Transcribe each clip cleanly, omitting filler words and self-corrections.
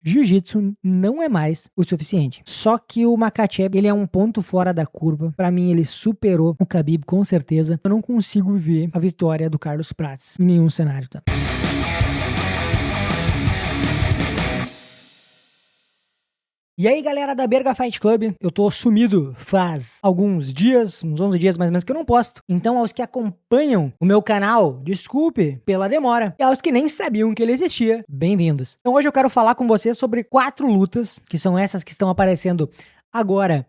Jiu-Jitsu não é mais o suficiente. Só que o Makhachev, ele é um ponto fora da curva. Pra mim, ele superou o Khabib, com certeza. Eu não consigo ver a vitória do Carlos Prates em nenhum cenário, tá? E aí, galera da Berga Fight Club, eu tô sumido faz alguns dias, uns 11 dias mais ou menos que eu não posto. Então, aos que acompanham o meu canal, desculpe pela demora. E aos que nem sabiam que ele existia, bem-vindos. Então, hoje eu quero falar com vocês sobre 4 lutas, que são essas que estão aparecendo agora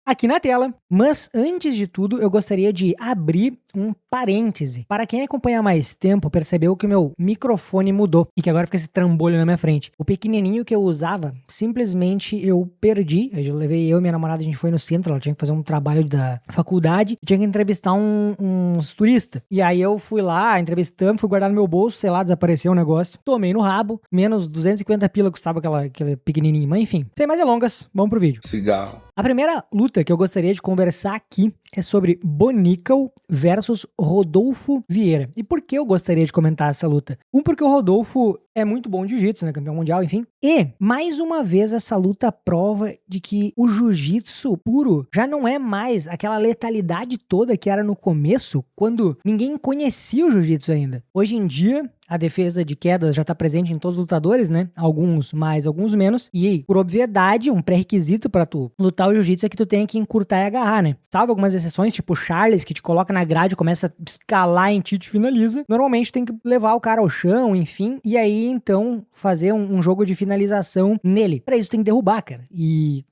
aqui na tela, mas antes de tudo eu gostaria de abrir um parêntese. Para quem acompanha há mais tempo, percebeu que o meu microfone mudou e que agora fica esse trambolho na minha frente. O pequenininho que eu usava, simplesmente eu perdi. Eu levei eu e minha namorada, a gente foi no centro, ela tinha que fazer um trabalho da faculdade, tinha que entrevistar uns turistas. E aí eu fui lá, entrevistando, fui guardar no meu bolso, sei lá, desapareceu o negócio. Tomei no rabo, menos 250 pila custava aquele pequenininho. Mas enfim, sem mais delongas, vamos pro vídeo. Cigarro. A primeira luta que eu gostaria de conversar aqui é sobre Bonickel versus Rodolfo Vieira. E por que eu gostaria de comentar essa luta? Porque o Rodolfo é muito bom de jiu-jitsu, né? Campeão mundial, enfim. E, mais uma vez, essa luta prova de que o jiu-jitsu puro já não é mais aquela letalidade toda que era no começo, quando ninguém conhecia o jiu-jitsu ainda. Hoje em dia, a defesa de quedas já está presente em todos os lutadores, né? Alguns mais, alguns menos. E, por obviedade, um pré-requisito para tu lutar o jiu-jitsu é que tu tenha que encurtar e agarrar, né? Salvo algumas exceções, tipo o Charles, que te coloca na grade, começa a escalar em ti e te finaliza. Normalmente tem que levar o cara ao chão, enfim. E aí, então, fazer um jogo de finalização nele. Pra isso tem que derrubar, cara. E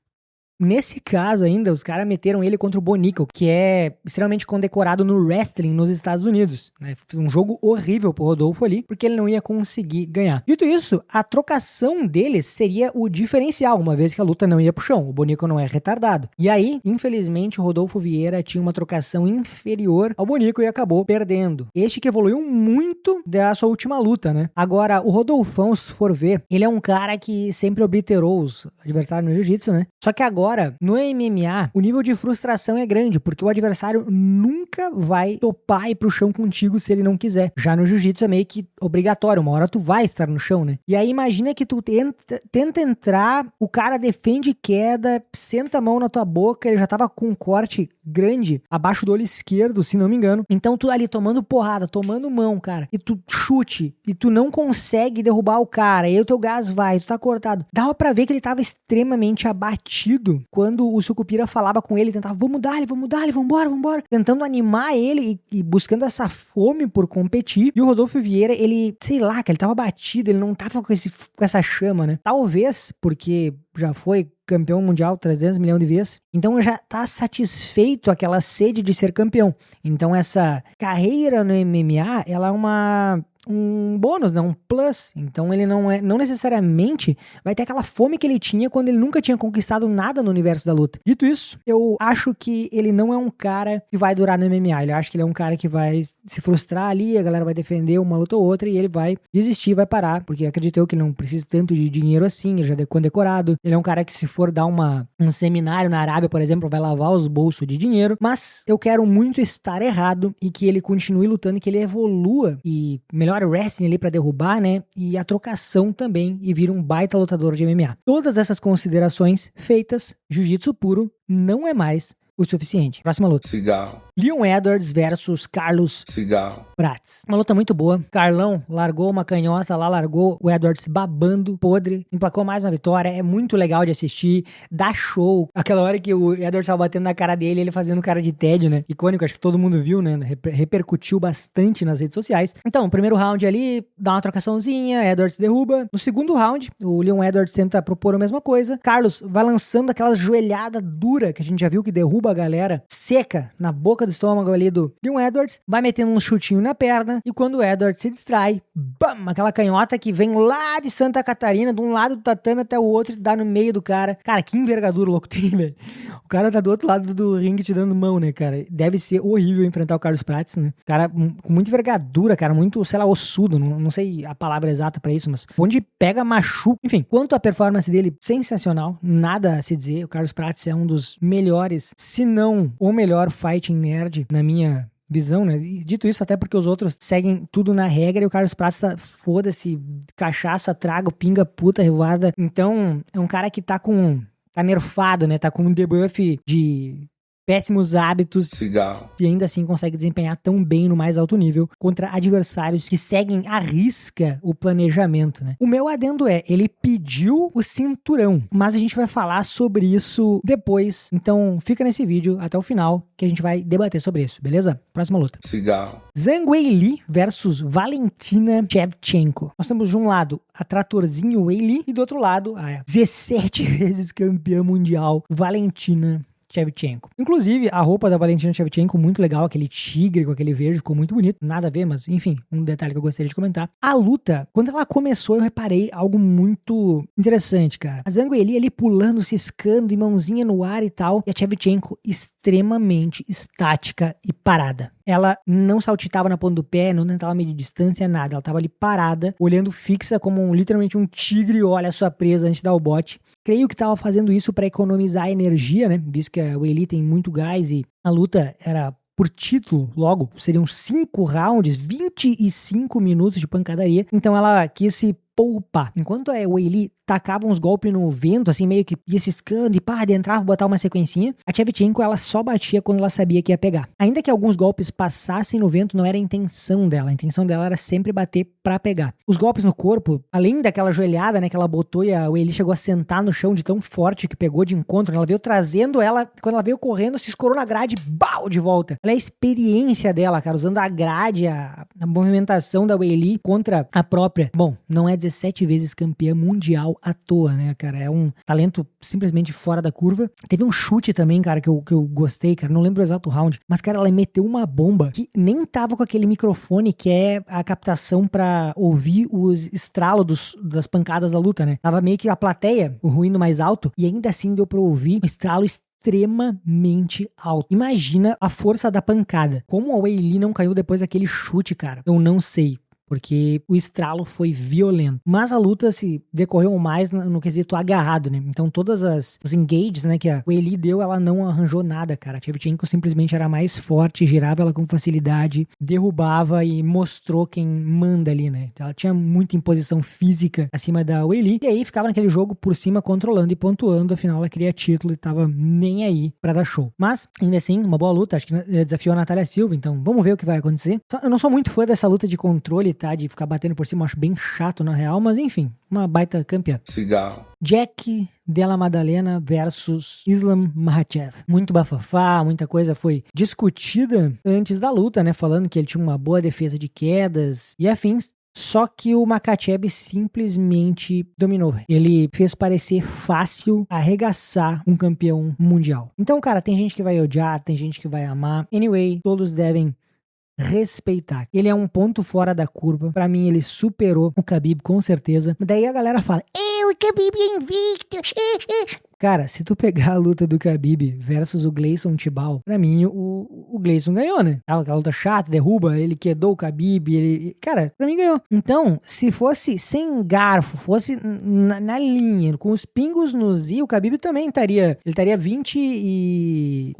nesse caso ainda, os caras meteram ele contra o Bonickel, que é extremamente condecorado no wrestling nos Estados Unidos, né? Um jogo horrível pro Rodolfo ali, porque ele não ia conseguir ganhar. Dito isso, a trocação deles seria o diferencial, uma vez que a luta não ia pro chão. O Bonickel não é retardado. E aí, infelizmente, o Rodolfo Vieira tinha uma trocação inferior ao Bonickel e acabou perdendo. Este que evoluiu muito da sua última luta, né? Agora, o Rodolfão, se for ver, ele é um cara que sempre obliterou os adversários no jiu-jitsu, né? Só que agora, no MMA, o nível de frustração é grande, porque o adversário nunca vai topar ir pro chão contigo se ele não quiser. Já no jiu-jitsu é meio que obrigatório, uma hora tu vai estar no chão, né? E aí imagina que tu tenta entrar, o cara defende queda, senta a mão na tua boca, ele já tava com um corte grande abaixo do olho esquerdo, se não me engano. Então tu ali tomando porrada, tomando mão, cara, e tu chute, e tu não consegue derrubar o cara, e aí o teu gás vai, tu tá cortado. Dava pra ver que ele tava extremamente abatido quando o Sucupira falava com ele, tentava, vamos dar, vambora, tentando animar ele e buscando essa fome por competir. E o Rodolfo Vieira, ele, sei lá, que ele tava abatido, ele não tava com essa chama, né? Talvez porque já foi campeão mundial 300 milhões de vezes, então já tá satisfeito aquela sede de ser campeão. Então essa carreira no MMA, ela é um bônus, né? Um plus. Então ele não necessariamente vai ter aquela fome que ele tinha quando ele nunca tinha conquistado nada no universo da luta. Dito isso, eu acho que ele não é um cara que vai durar no MMA. Ele acha que ele é um cara que vai se frustrar ali, a galera vai defender uma luta ou outra e ele vai desistir, vai parar, porque acredito eu que ele não precisa tanto de dinheiro assim, ele já é condecorado. Ele é um cara que, se for dar um seminário na Arábia, por exemplo, vai lavar os bolsos de dinheiro, mas eu quero muito estar errado e que ele continue lutando, que ele evolua e melhore o wrestling ali pra derrubar, né? E a trocação também, e vira um baita lutador de MMA. Todas essas considerações feitas, jiu-jitsu puro não é mais o suficiente. Próxima luta. Cigarro. Leon Edwards versus Carlos Cigarro. Prates. Uma luta muito boa. Carlão largou uma canhota lá, largou o Edwards babando, podre, emplacou mais uma vitória. É muito legal de assistir, dá show. Aquela hora que o Edwards tava batendo na cara dele, ele fazendo cara de tédio, né? Icônico, acho que todo mundo viu, né? Repercutiu bastante nas redes sociais. Então, primeiro round ali, dá uma trocaçãozinha, Edwards derruba. No segundo round, o Leon Edwards tenta propor a mesma coisa. Carlos vai lançando aquelas joelhadas duras que a gente já viu que derruba a galera seca na boca do estômago ali do Leon Edwards, vai metendo um chutinho na perna, e quando o Edwards se distrai, bam, aquela canhota que vem lá de Santa Catarina, de um lado do tatame até o outro, e dá no meio do cara. Cara, que envergadura o louco tem, velho. O cara tá do outro lado do ringue te dando mão, né, cara? Deve ser horrível enfrentar o Carlos Prates, né? Cara com muita envergadura, cara, muito, sei lá, ossudo, não sei a palavra exata pra isso, mas onde pega, machuca. Enfim, quanto à performance dele, sensacional, nada a se dizer. O Carlos Prates é um dos melhores, se não o melhor fighting nerd, na minha visão, né? E dito isso, até porque os outros seguem tudo na regra e o Carlos Prates tá, foda-se, cachaça, trago, pinga, puta, revoada. Então, é um cara que tá nerfado, né? Tá com um debuff de péssimos hábitos. Cigarro. E ainda assim consegue desempenhar tão bem no mais alto nível contra adversários que seguem à risca o planejamento, né? O meu adendo é, ele pediu o cinturão, mas a gente vai falar sobre isso depois. Então fica nesse vídeo até o final que a gente vai debater sobre isso, beleza? Próxima luta. Cigarro. Zhang Weili versus Valentina Shevchenko. Nós temos de um lado a tratorzinho Weili e do outro lado a 17 vezes campeã mundial Valentina Shevchenko. Inclusive, a roupa da Valentina Shevchenko, muito legal, aquele tigre com aquele verde, ficou muito bonito. Nada a ver, mas enfim, um detalhe que eu gostaria de comentar. A luta, quando ela começou, eu reparei algo muito interessante, cara. A Zhang Weili ali pulando, ciscando, e mãozinha no ar e tal, e a Shevchenko extremamente estática e parada. Ela não saltitava na ponta do pé, não tentava medir distância, nada. Ela tava ali parada, olhando fixa como literalmente um tigre olha a sua presa antes de dar o bote. Creio que estava fazendo isso para economizar energia, né? Visto que a Weili tem muito gás e a luta era por título, logo, seriam 5 rounds, 25 minutos de pancadaria. Então ela quis se poupar. Enquanto a Weili tacava uns golpes no vento, assim, meio que ia ciscando e pá, entrava, botar uma sequencinha, a Shevchenko, ela só batia quando ela sabia que ia pegar. Ainda que alguns golpes passassem no vento, não era a intenção dela. A intenção dela era sempre bater pra pegar. Os golpes no corpo, além daquela joelhada, né, que ela botou e a Weili chegou a sentar no chão de tão forte que pegou de encontro, ela veio trazendo ela, quando ela veio correndo, se escorou na grade, bau, de volta. Ela é a experiência dela, cara, usando a grade, a movimentação da Weili contra a própria. Bom, não é 17 vezes campeã mundial à toa, né, cara? É um talento simplesmente fora da curva. Teve um chute também, cara, que eu gostei, cara. Não lembro o exato round. Mas, cara, ela meteu uma bomba que nem tava com aquele microfone que é a captação pra ouvir os estralos das pancadas da luta, né? Tava meio que a plateia, o ruído mais alto, e ainda assim deu pra ouvir o estralo extremamente alto. Imagina a força da pancada. Como a Weili não caiu depois daquele chute, cara? Eu não sei. Porque o estralo foi violento. Mas a luta se decorreu mais no quesito agarrado, né? Então todas os engages, né, que a Weili deu, ela não arranjou nada, cara. A Shevchenko simplesmente era mais forte, girava ela com facilidade, derrubava e mostrou quem manda ali, né? Ela tinha muita imposição física acima da Weili. E aí ficava naquele jogo por cima, controlando e pontuando. Afinal, ela queria título e tava nem aí pra dar show. Mas, ainda assim, uma boa luta. Acho que desafiou a Natália Silva. Então, vamos ver o que vai acontecer. Eu não sou muito fã dessa luta de controle, tá? De ficar batendo por cima, eu acho bem chato na real, mas enfim, uma baita campeã. Cigarro. Jack Della Maddalena versus Islam Makhachev. Muito bafafá, muita coisa foi discutida antes da luta, né? Falando que ele tinha uma boa defesa de quedas e afins. Só que o Makhachev simplesmente dominou. Ele fez parecer fácil arregaçar um campeão mundial. Então, cara, tem gente que vai odiar, tem gente que vai amar. Anyway, todos devem respeitar. Ele é um ponto fora da curva. Pra mim, ele superou o Khabib, com certeza. Daí a galera fala, o Khabib é invicto. Cara, se tu pegar a luta do Khabib versus o Gleison Tibau, pra mim, o Gleison ganhou, né? Aquela luta chata, derruba, ele quedou o Khabib, ele... Cara, pra mim ganhou. Então, se fosse sem garfo, fosse na linha, com os pingos nos i, o Khabib também estaria... Ele estaria 28-1.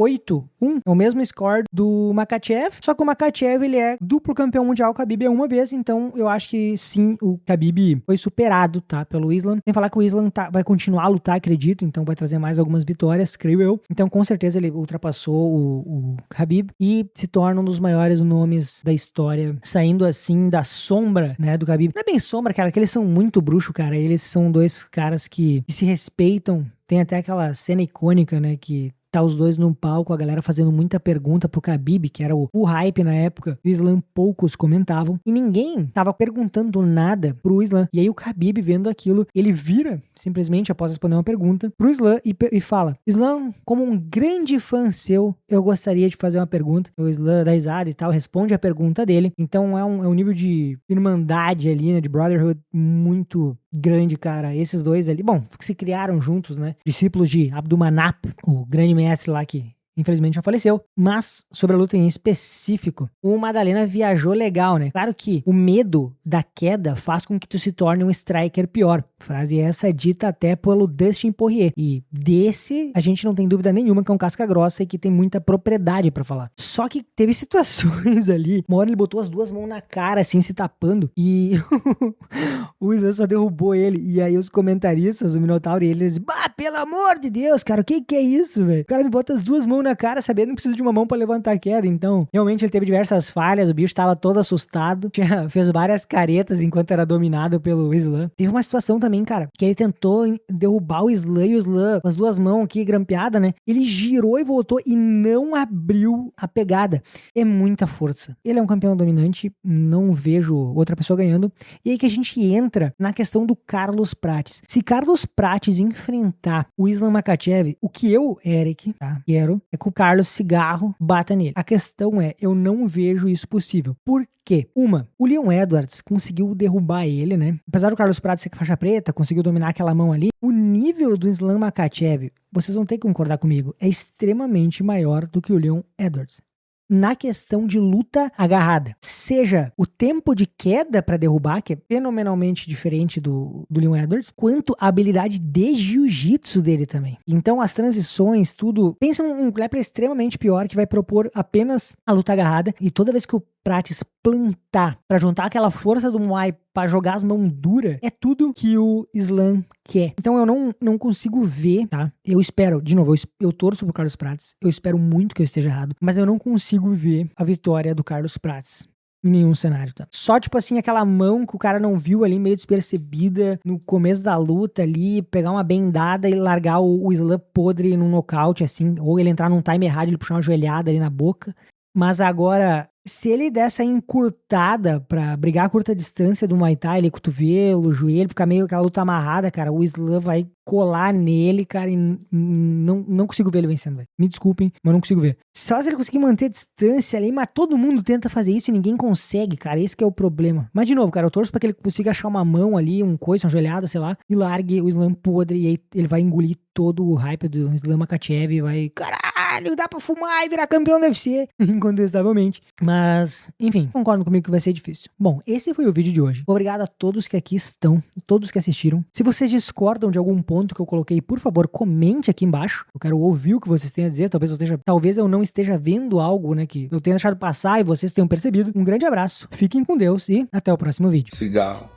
É o mesmo score do Makhachev, só que o Makhachev, ele é duplo campeão mundial, o Khabib é uma vez, então eu acho que sim, o Khabib foi superado, tá? Pelo Islam. Sem falar que o Islam vai continuar a lutar, acredito, então vai trazer mais algumas vitórias, creio eu. Então, com certeza, ele ultrapassou o Khabib e se torna um dos maiores nomes da história, saindo assim da sombra, né, do Khabib. Não é bem sombra, cara, que eles são muito bruxo, cara. Eles são dois caras que se respeitam. Tem até aquela cena icônica, né, que tá os dois num palco, a galera fazendo muita pergunta pro Khabib, que era o hype na época. O Islam poucos comentavam. E ninguém tava perguntando nada pro Islam. E aí o Khabib, vendo aquilo, ele vira, simplesmente, após responder uma pergunta, pro Islam e fala, Islam, como um grande fã seu, eu gostaria de fazer uma pergunta. O Islam dá risada e tal, responde a pergunta dele. Então é um nível de irmandade ali, né, de brotherhood muito grande, cara. Esses dois ali, bom, se criaram juntos, né? Discípulos de Abdulmanap, o grande mestre lá que infelizmente já faleceu. Mas, sobre a luta em específico, o Madalena viajou legal, né? Claro que o medo da queda faz com que tu se torne um striker pior. Frase essa dita até pelo Dustin Poirier. E desse, a gente não tem dúvida nenhuma que é um casca grossa e que tem muita propriedade pra falar. Só que teve situações ali, uma hora ele botou as duas mãos na cara, assim, se tapando, e o Islam só derrubou ele. E aí os comentaristas, o Minotauro e eles, bah, pelo amor de Deus, cara, o que é isso, velho? O cara me bota as duas mãos na cara, sabendo que precisa de uma mão pra levantar a queda. Então, realmente ele teve diversas falhas, o bicho tava todo assustado, fez várias caretas enquanto era dominado pelo Islam. Teve uma situação também, cara, que ele tentou derrubar o Islam e o Islam, com as duas mãos aqui grampeadas, né? Ele girou e voltou e não abriu a pegada. É muita força. Ele é um campeão dominante, não vejo outra pessoa ganhando. E aí que a gente entra na questão do Carlos Prates. Se Carlos Prates enfrentar o Islam Makhachev, o que eu, Eric, quero é que o Carlos Cigarro bata nele. A questão é, eu não vejo isso possível. Por quê? O Leon Edwards conseguiu derrubar ele, né? Apesar do Carlos Prates ser faixa preta, conseguiu dominar aquela mão ali, o nível do Islam Makhachev, vocês vão ter que concordar comigo, é extremamente maior do que o Leon Edwards. Na questão de luta agarrada, seja o tempo de queda para derrubar, que é fenomenalmente diferente do Leon Edwards, quanto a habilidade de jiu-jitsu dele também. Então as transições, tudo. Pensa um grappler extremamente pior que vai propor apenas a luta agarrada, e toda vez que o Prates plantar pra juntar aquela força do Muay pra jogar as mãos duras, é tudo que o Islam quer. Então eu não consigo ver, tá? Eu espero, de novo, eu torço pro Carlos Prates, eu espero muito que eu esteja errado, mas eu não consigo ver a vitória do Carlos Prates em nenhum cenário, tá? Só, tipo assim, aquela mão que o cara não viu ali, meio despercebida, no começo da luta ali, pegar uma bendada e largar o Islam podre num nocaute, assim, ou ele entrar num time errado, ele puxar uma joelhada ali na boca. Mas agora, se ele der essa encurtada pra brigar a curta distância do Muay Thai, ali, cotovelo, joelho, ficar meio aquela luta amarrada, cara, o Islam vai colar nele, cara, e não consigo ver ele vencendo, velho. Me desculpem, mas não consigo ver. Só se ele conseguir manter a distância ali, mas todo mundo tenta fazer isso e ninguém consegue, cara, esse que é o problema. Mas de novo, cara, eu torço pra que ele consiga achar uma mão ali, um coice, uma joelhada, sei lá, e largue o Islam podre, e aí ele vai engolir todo o hype do Islam Makhachev e vai, caralho, dá pra fumar e virar campeão do UFC, incontestavelmente. Mas, enfim, concordam comigo que vai ser difícil. Bom, esse foi o vídeo de hoje. Obrigado a todos que aqui estão, todos que assistiram. Se vocês discordam de algum ponto que eu coloquei, por favor, comente aqui embaixo. Eu quero ouvir o que vocês têm a dizer. Talvez eu não esteja vendo algo, né, que eu tenha deixado passar e vocês tenham percebido. Um grande abraço, fiquem com Deus e até o próximo vídeo. Cigarro.